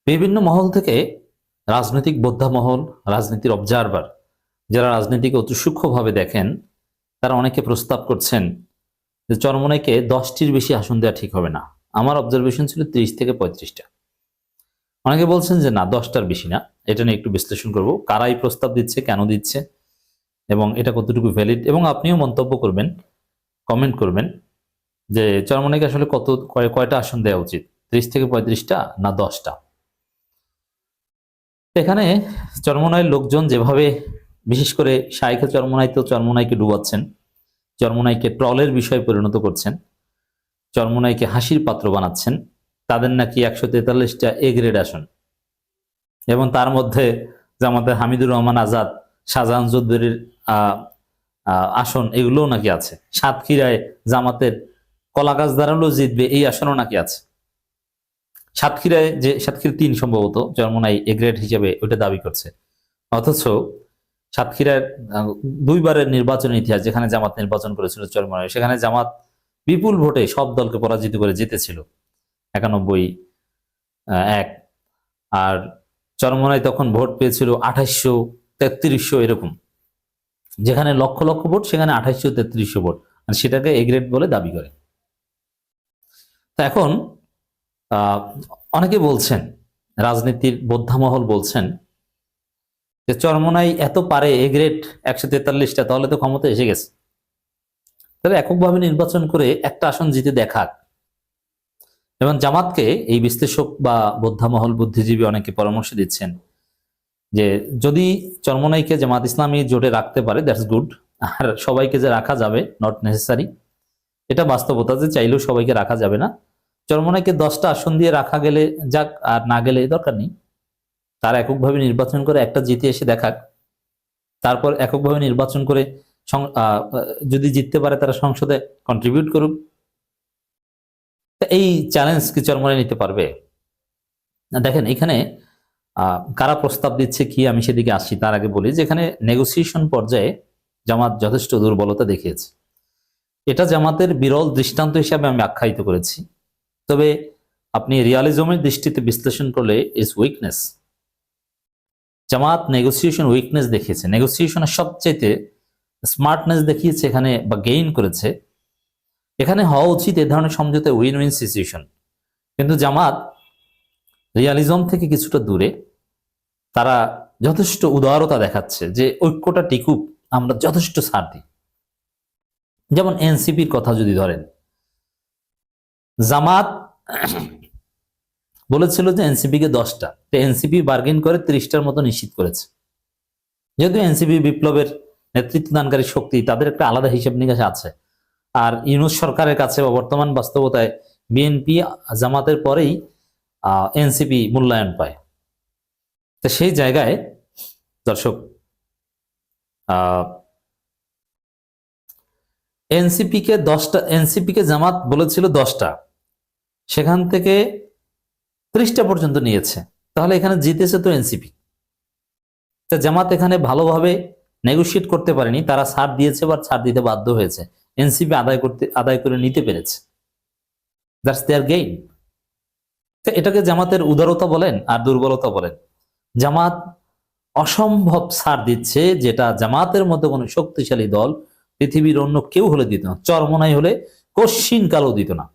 বিভিন্ন মহল থেকে রাজনৈতিক বোদ্ধা মহল, রাজনীতির অবজারভার, যারা রাজনীতিকে অতি সূক্ষ্মভাবে দেখেন, তারা অনেকে প্রস্তাব করছেন যে চরমোনাইকে 10টির বেশি আসন দেওয়া ঠিক হবে না। আমার অবজারভেশন ছিল 30 থেকে 35টা। অনেকে বলছেন যে না, 10টার বেশি না। এটা নিয়ে একটু বিশ্লেষণ করব, কারা এই প্রস্তাব দিচ্ছে, কেন দিচ্ছে এবং এটা কতটুকু ভ্যালিড, এবং আপনিও মন্তব্য করবেন, কমেন্ট করবেন যে চরমোনাইকে আসলে কয়টা আসন দেওয়া উচিত, 30 থেকে 35টা না 10টা। এখানে চরমোনাইয়ের লোকজন যেভাবে, বিশেষ করে শাইখে চরমোনাই তো চরমোনাইকে ডুবাচ্ছেন, চরমোনাইকে ট্রলের বিষয় পরিণত করছেন, চরমোনাইকে হাসির পাত্র বানাচ্ছেন। তাদের নাকি 143টা এ গ্রেড আসন, এবং তার মধ্যে জামাতের হামিদুর রহমান আজাদ, শাহজাহান চৌধুরীর আসন, এগুলোও নাকি আছে। সাতক্ষীরায় জামাতের কলাগাছ দাঁড়ালেও জিতবে, এই আসনও নাকি আছে। সাতক্ষীরায় যে সাতক্ষীরা 3 সম্ভবত চরমোনাই এ গ্রেড হিসেবে ওইটা দাবি করছে, অথচ সাতক্ষীরার 2বারের নির্বাচনের ইতিহাস, যেখানে জামাত নির্বাচন করেছিল চরমোনাই, সেখানে জামাত বিপুল ভোটে সব দলকে পরাজিত করে জিতেছিল, 91-1। আর চরমোনাই তখন ভোট পেয়েছিল 2800, 3300 এরকম। যেখানে লক্ষ লক্ষ ভোট, সেখানে 2800, 3300 ভোট, আর সেটাকে এ গ্রেড বলে দাবি করে। তা এখন অনেকে বলছেন, রাজনীতির বোদ্ধামহল বলছেন যে চরমোনাই এত পারে এ গ্রেড 143টা, তাহলে তো ক্ষমতা এসে গেছে, তবে এককভাবে নির্বাচন করে একটা আসন জিতে দেখাক। এবং জামাতকে এই বিশ্লেষক বা বোদ্ধামহল, বুদ্ধিজীবী অনেকে পরামর্শ দিচ্ছেন যে যদি চরমোনাইকে জামাত ইসলামী জোটে রাখতে পারে, দ্যাটস গুড। আর সবাইকে যে রাখা যাবে, নট নেসেসারি, এটা বাস্তবতা যে চাইলেও সবাইকে রাখা যাবে না। চরমোনাইকে 10টা আসন দিয়ে রাখা গেলে যাক, আর না গেলে দরকার নেই। তারা এককভাবে নির্বাচন করে একটা জিতে এসে দেখাক, তারপর এককভাবে নির্বাচন করে যদি জিততে পারে তারা সংসদে কন্ট্রিবিউট করুক। এই চ্যালেঞ্জ কি চরমোনাই নিতে পারবে? দেখেন এখানে কারা প্রস্তাব দিচ্ছে কি, আমি সেদিকে আসছি। তার আগে বলি যে এখানে নেগোসিয়েশন পর্যায়ে জামাত যথেষ্ট দুর্বলতা দেখিয়েছে। এটা জামাতের বিরল দৃষ্টান্ত হিসাবে আমি আখ্যায়িত করেছি, তবে আপনি রিয়ালিজমের দৃষ্টিতে বিশ্লেষণ করলে it's weakness. Jamaat negotiation weakness দেখিয়েছে, নেগোসিয়েশনের সবচেয়ে স্মার্টনেস দেখিয়েছে এখানে, বা গেইন করেছে। এখানে হওয়া উচিত এ ধরনের সমঝোতা উইন উইন সিচুয়েশন, কিন্তু জামাত রিয়ালিজম থেকে কিছুটা দূরে। তারা যথেষ্ট উদারতা দেখাচ্ছে যে ঐক্যটা টিকুক, আমরা যথেষ্ট ছাড় দিই। যেমন এনসিপির কথা যদি ধরেন, জামাত বলেছিল যে এনসিপি কে 10টা, এনসিপি বার্গেন করে 30টার মতো নিশ্চিত করেছে। যেহেতু এনসিপি বিপ্লবের নেতৃত্ব দানকারী শক্তি, তাদের একটা আলাদা হিসাব নিকাশ আছে। আর ইউনূস সরকারের কাছে বা বর্তমান বাস্তবতায় বিএনপি জামাতের পরেই এনসিপি মূল্যায়ন পায়। তো সেই জায়গায় দর্শক, এনসিপি কে জামাত বলেছিল 10টা, সেখান থেকে 30টা পর্যন্ত নিয়েছে, তাহলে এখানে জিতেছে তো এনসিপি। তা জামাত এখানে ভালোভাবে নেগোশিয়েট করতে পারেনি, তারা ছাড় দিয়েছে বা ছাড় দিতে বাধ্য হয়েছে, এনসিপি আদায় করে নিতে পেরেছে। That's their gain. এটাকে জামাতের উদারতা বলেন আর দুর্বলতা বলেন। জামাত অসম্ভব ছাড় দিচ্ছে, যেটা জামাতের মতো কোনো শক্তিশালী দল পৃথিবীর অন্য কেউ হলে দিত না, চরমোনাই হলে কশ্চিন কালও দিত না।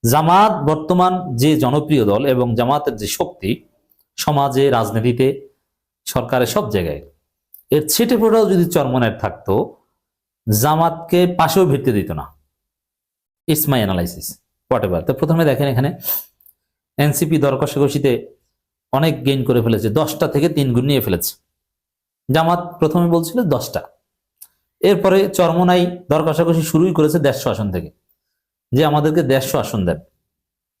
জামাত বর্তমান যে জনপ্রিয় দল এবং জামাতের যে শক্তি সমাজে, রাজনীতিতে, সরকারের সব জায়গায়, এর ছিটে ফোটাও যদি চরমোনাইয়ের থাকতো, জামাতকে পাশেও ভিড়তে দিত না। It's my analysis, what ever. তো প্রথমে দেখেন এখানে এনসিপি দর কষাকষিতে অনেক গেইন করে ফেলেছে, 10টা থেকে 3 গুণ নিয়ে ফেলেছে। জামাত প্রথমে বলছিল 10টা, এরপরে চরমোনাই দর কষাকষি শুরুই করেছে 150 আসন থেকে, যে আমাদেরকে 150 আসন দেন।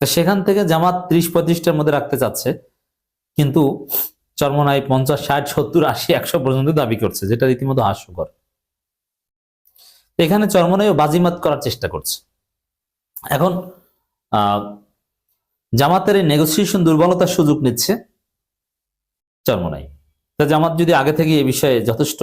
সেখান থেকে জামাত 30-35টার মধ্যে রাখতে চাচ্ছে, কিন্তু চরমোনাই 50, 60, 70, 80, 100 পর্যন্ত দাবি করছে, যেটা রীতিমতো হাস্যকর। এখানে চরমোনাইও বাজিমাত করার চেষ্টা করছে। এখন জামাতের এই নেগোসিয়েশন দুর্বলতার সুযোগ নিচ্ছে চরমোনাই। তা জামাত যদি আগে থেকে এই বিষয়ে যথেষ্ট